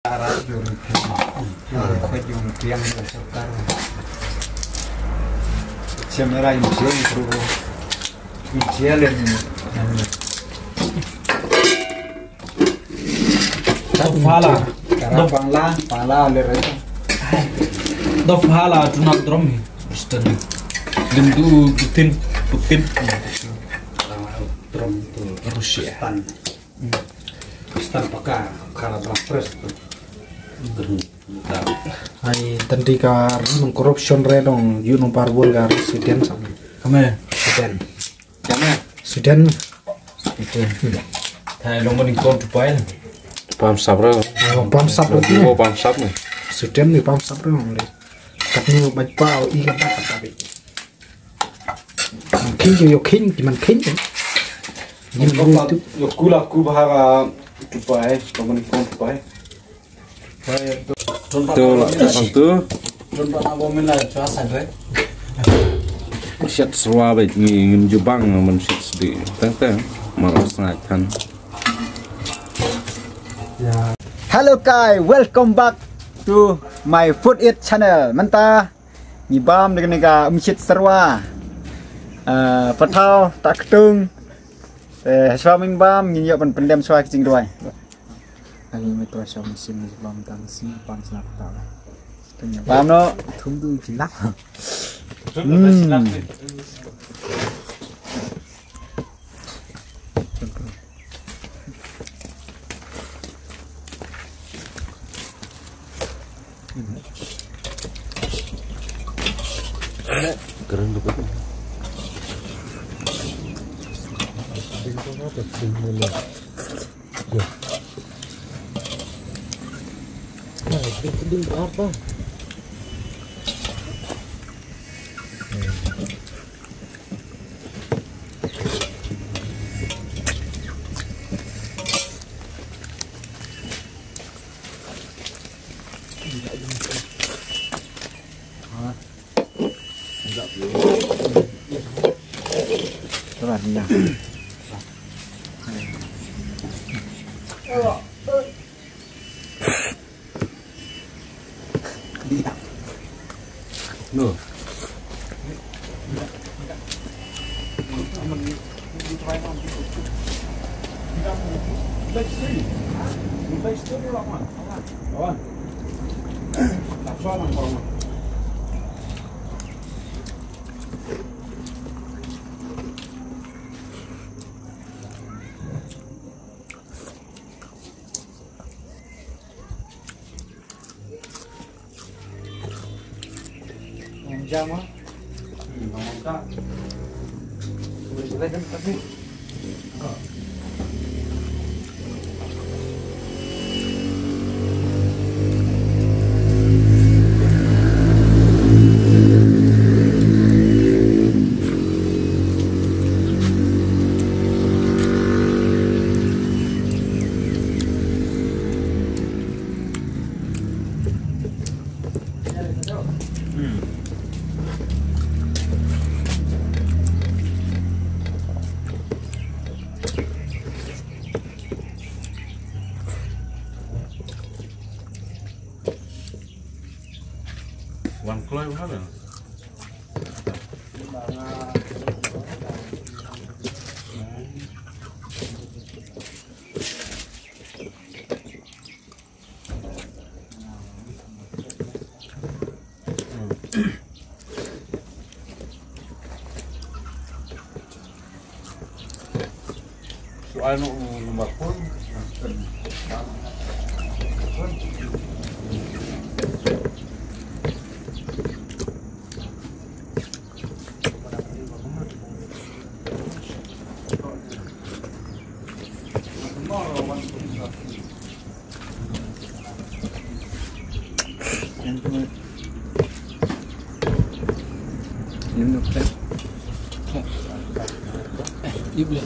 Arat yung kwet yung tiang ng sarkar. Siya meron yung siya yung puro. Yung siya lang Pala. karang pangla oleh itu. Do pala tunak drum Kristen. Gendu butin Drum tu Rusia. stan pakar karena press tu. Ay tandika nung corruption re dong yun nung parbol gar Sweden sama. Kame. Sweden. Thai long maning kon tupain. Pam sabra. Pam sapro ti. Mo pam sap ne. Sweden ni pam sapro nong le. Katni baj pao I ka ta tabi. King yo king di man king. Yin bu tu. Yo kula ku bahara tupai, pamanik kon tupai. Tu bang tu. Don pa na bomen la cha san re. Siat serwa baik ni ngin jubang man siat sedi. Tang maros ngatan. Hello guys, welcome back to my Food Eat channel. Manta ngibam dengan nega umshit serwa. Patau tak ketung. Suaming bam nginyo pendem suai kicing doai. Ani me to shom sim ni bam tang si pang slap ta. Bam no Thum du jilak. Keren tu. No. Jama. Ngomong tak. Boleh tapi. Wan kloy mana? Soal nomor pun. Ible.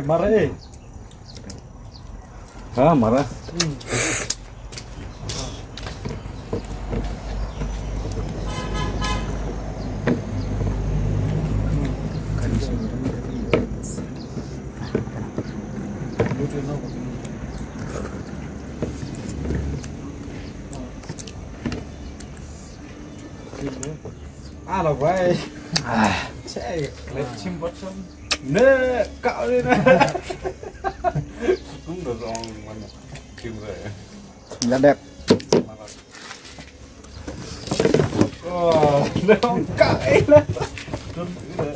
Mare. Marah. Là vậy. Chạy lấy chim bắt xong. Nè, cạo đi nè. Cũng được rồi, mà chim rồi. Là đẹp. Nó cãi lên.